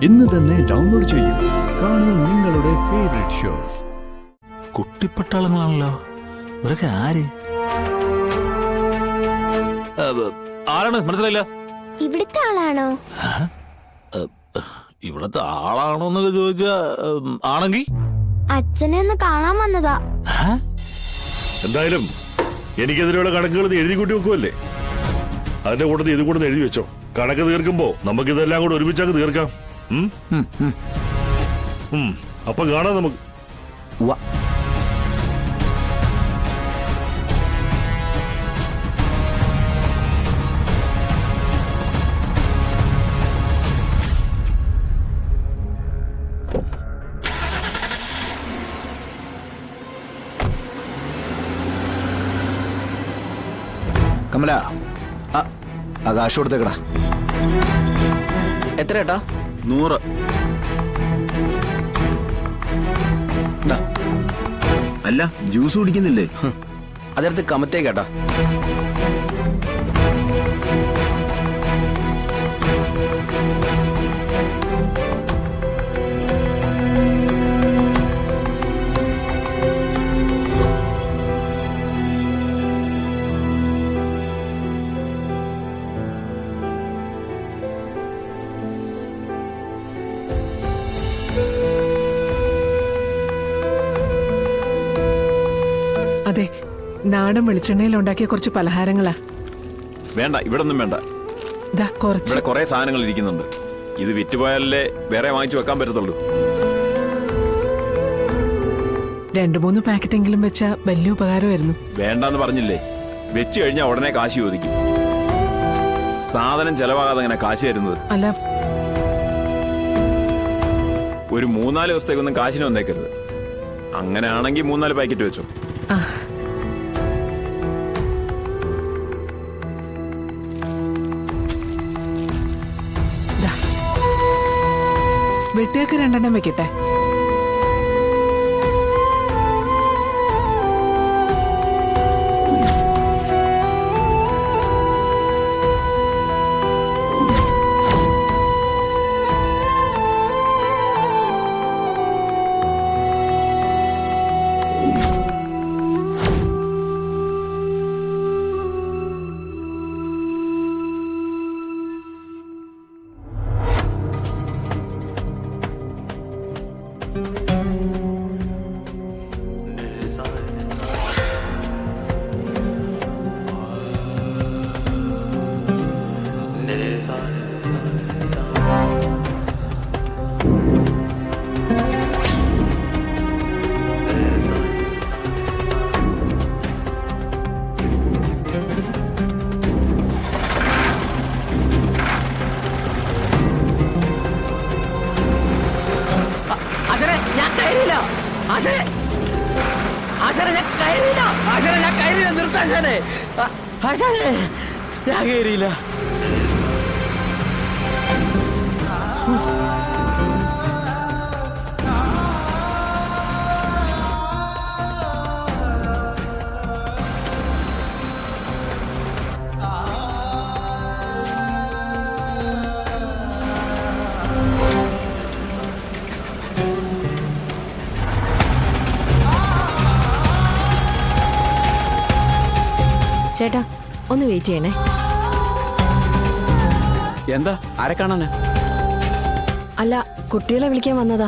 ഇന്ന് തന്നെ ഡൗൺലോഡ് ചെയ്യൂ. കാണൂ നിങ്ങളുടെ ഫേവറേറ്റ് ഷോസ്. കുട്ടിപ്പട്ടാളങ്ങളാണല്ലോ ഇവരൊക്കെ. ആര് ആരാണ് മനസ്സിലായില്ല? ഇവിടുത്തെ ആളാണോ? ഇവിടത്തെ ആളാണോ എന്നൊക്കെ ചോദിച്ചാ ആണെങ്കി അച്ഛനെ ഒന്ന് കാണാൻ വന്നതാ. എന്തായാലും എനിക്കെതിരെയുള്ള കണക്കുകൾ എഴുതി കൂട്ടി വെക്കുമല്ലേ? അതിന്റെ കൂട്ടത്തിൽ ഇത് കൂടെ എഴുതി വെച്ചോ. കണക്ക് തീർക്കുമ്പോ നമുക്ക് ഇതെല്ലാം കൂടെ ഒരുമിച്ചങ്ങ് തീർക്കാം. അപ്പൊ കാണാം നമുക്ക്. കമല, ആ കാശ് കൊടുത്തേക്കടാ. എത്ര ഏട്ടാ? 100. അല്ല, ജ്യൂസ് കുടിക്കുന്നില്ലേ? അതെടുത്ത് കമത്തേക്കേട്ടാ. അതെ, നാടൻ വെളിച്ചെണ്ണയിൽ ഉണ്ടാക്കിയ കുറച്ച് പലഹാരങ്ങളാ. വേണ്ട, ഇവിടെ ഒന്നും വേണ്ട. ഇവിടെ കുറെ സാധനങ്ങൾ ഇരിക്കുന്നുണ്ട്. ഇത് വിറ്റുപോയാലേ വേറെ വാങ്ങിച്ചു വെക്കാൻ പറ്റത്തുള്ളൂ. 2-3 പാക്കറ്റെങ്കിലും വെച്ചാ വലിയ ഉപകാരമായിരുന്നു. വേണ്ടെന്ന് പറഞ്ഞില്ലേ? വെച്ച് കഴിഞ്ഞാൽ ഉടനെ കാശ് ചോദിക്കും. സാധനം ചെലവാകാതെ അങ്ങനെ കാശ് തരുന്നത്. അല്ല, ഒരു 3-4 ദിവസത്തേക്കൊന്നും കാശിന് വന്നേക്കരുത്. അങ്ങനെയാണെങ്കിൽ 3-4 പാക്കറ്റ് വെച്ചോ. വെട്ടിയൊക്കെ 2 വെക്കട്ടെ. ഞാൻ കയറിയില്ല. ചേട്ടാ, ഒന്ന് വെയിറ്റ് ചെയ്യണേ. എന്താ? ആരെ കാണാനാ? അല്ല, കുട്ടികളെ വിളിക്കാൻ വന്നതാ.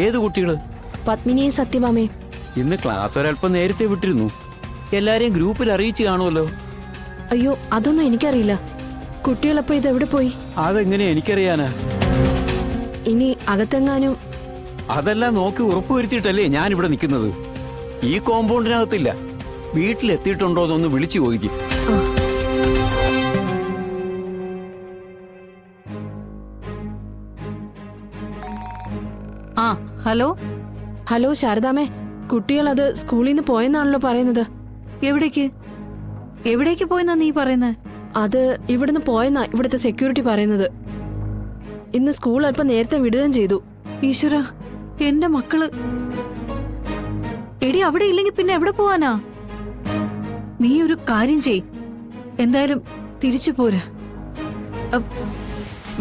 ഏത് കുട്ടികള്? പത്മിനിയും സത്യഭാമയും. ഇന്ന് ക്ലാസ് ഒരല്പം നേരത്തെ വിട്ടിരുന്നു. എല്ലാരെയും ഗ്രൂപ്പിൽ അറിയിച്ചു കാണുമല്ലോ. അയ്യോ, അതൊന്നും എനിക്കറിയില്ല. കുട്ടികളപ്പോ ഇതെവിടെ പോയി? അതെങ്ങനെ എനിക്കറിയാനാ? ഇനി അകത്തെങ്ങാനും. അതെല്ലാം നോക്കി ഉറപ്പുവരുത്തിയിട്ടല്ലേ ഞാൻ ഇവിടെ നിൽക്കുന്നത്. ഈ കോമ്പൗണ്ടിനകത്തില്ല. വീട്ടിലെത്തിയിട്ടുണ്ടോന്നൊന്ന് വിളിച്ചു ചോദിക്കും. ഹലോ ഹലോ ശാരദാമേ, കുട്ടികൾ അത് സ്കൂളിൽ നിന്ന് പോയെന്നാണല്ലോ പറയുന്നത്. എവിടേക്ക് പോയെന്നാ നീ പറയുന്നത്? അത് ഇവിടുന്ന് പോയെന്നാ ഇവിടുത്തെ സെക്യൂരിറ്റി പറയുന്നത്. ഇന്ന് സ്കൂൾ അല്പം നേരത്തെ വിടുകയും ചെയ്തു. ഈശ്വര, എന്റെ മക്കള്. എടി, അവിടെ ഇല്ലെങ്കിൽ പിന്നെ എവിടെ പോവാനാ? നീ ഒരു കാര്യം ചെയ്, എന്തായാലും തിരിച്ചു പോരാ.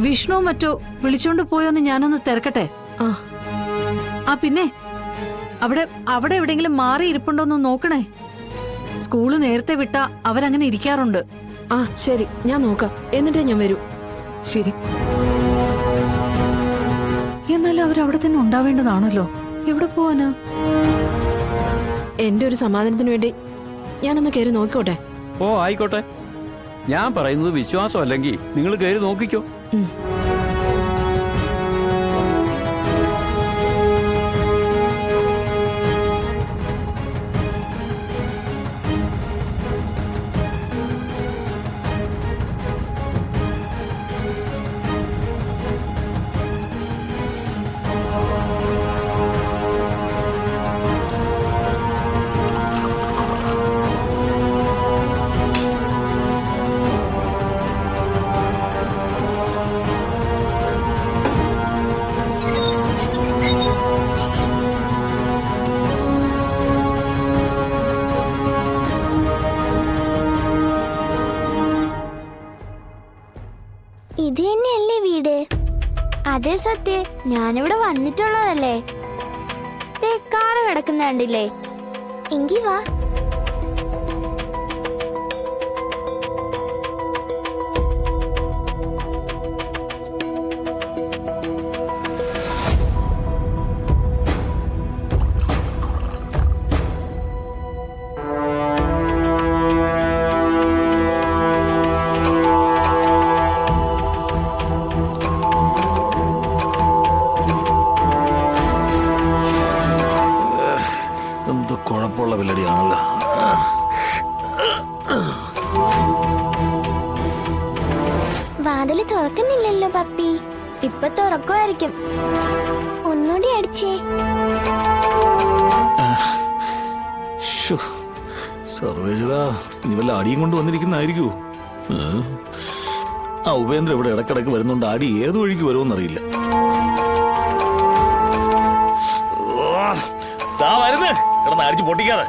വിഷ്ണു മറ്റോ വിളിച്ചോണ്ട് പോയോന്ന് ഞാനൊന്ന് തിരക്കട്ടെ. ആ പിന്നെ അവിടെ എവിടെയെങ്കിലും മാറി ഇരിപ്പുണ്ടോന്ന് നോക്കണേ. സ്കൂള് നേരത്തെ വിട്ടാ അവരങ്ങനെ ഇരിക്കാറുണ്ട്. ആ ശരി, ഞാൻ നോക്കാം, എന്നിട്ടേ ഞാൻ വരൂ. ശരി. എന്നാലും അവരവിടെ തന്നെ ഉണ്ടാവേണ്ടതാണല്ലോ. എവിടെ പോവാനാ? എന്റെ ഒരു സമാധാനത്തിന് വേണ്ടി ഞാനൊന്ന് കയറി നോക്കിക്കോട്ടെ. ഓ ആയിക്കോട്ടെ. ഞാൻ പറയുന്നത് വിശ്വാസം അല്ലെങ്കിൽ നിങ്ങൾ കയറി നോക്കിക്കോ. ഇത് തന്നെയല്ലേ വീട്? അതെ സത്യ, ഞാനിവിടെ വന്നിട്ടുള്ളതല്ലേ. കാറ് കിടക്കുന്ന കണ്ടില്ലേ? എങ്കി വാ. എന്ത് കുഴപ്പമുള്ള വില്ലടിയാണല്ലോ. വാതില് തുറക്കുന്നില്ലല്ലോ പപ്പി. ഇപ്പൊ തുറക്കുമായിരിക്കും. ഒന്നുകൂടി അടിച്ചേ. സർവേശ്വര, ഇനി വല്ല അടിയും കൊണ്ട് വന്നിരിക്കുന്നതായിരിക്കൂ. ആ ഉപേന്ദ്ര ഇവിടെ ഇടക്കിടക്ക് വരുന്നുണ്ട്. അടി ഏതു വഴിക്ക് വരുമെന്നറിയില്ല. വരുന്നേ കിടന്ന് അടിച്ച് പൊട്ടിക്കാതെ.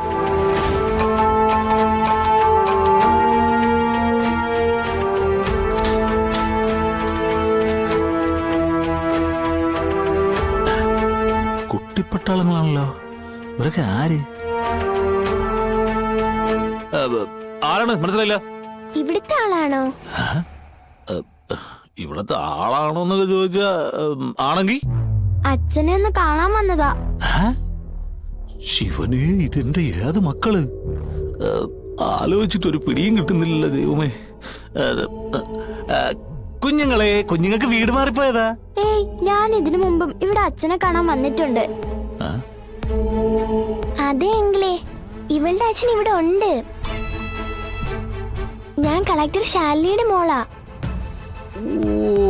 കുട്ടിപ്പട്ടാളങ്ങളാണല്ലോ ഇവരൊക്കെ. ആര്? ആരാണ്? മനസ്സിലായില്ല. ഇവിടുത്തെ ആളാണോ? ഇവിടത്തെ ആളാണോ എന്നൊക്കെ ചോദിച്ചാ ആണെങ്കി അച്ഛനെ ഒന്ന് കാണാൻ വന്നതാ. ശിവനെ, ഇതെന്റെ ഏത് മക്കള്? ആലോചിച്ചിട്ടൊരു പിടിയും കിട്ടുന്നില്ല ദൈവമേ. കുഞ്ഞുങ്ങളെ, കുഞ്ഞുങ്ങൾക്ക് വീട് മാറിപ്പോയതാ? ഏയ്, ഞാൻ ഇതിനു മുമ്പും ഇവിടെ അച്ഛനെ കാണാൻ വന്നിട്ടുണ്ട്. അതെ എങ്കിലേ, ഇവളുടെ അച്ഛൻ ഇവിടെ ഉണ്ട്. ഞാൻ കളക്ടർ ശാലിനിയുടെ മോളാ. ഓ,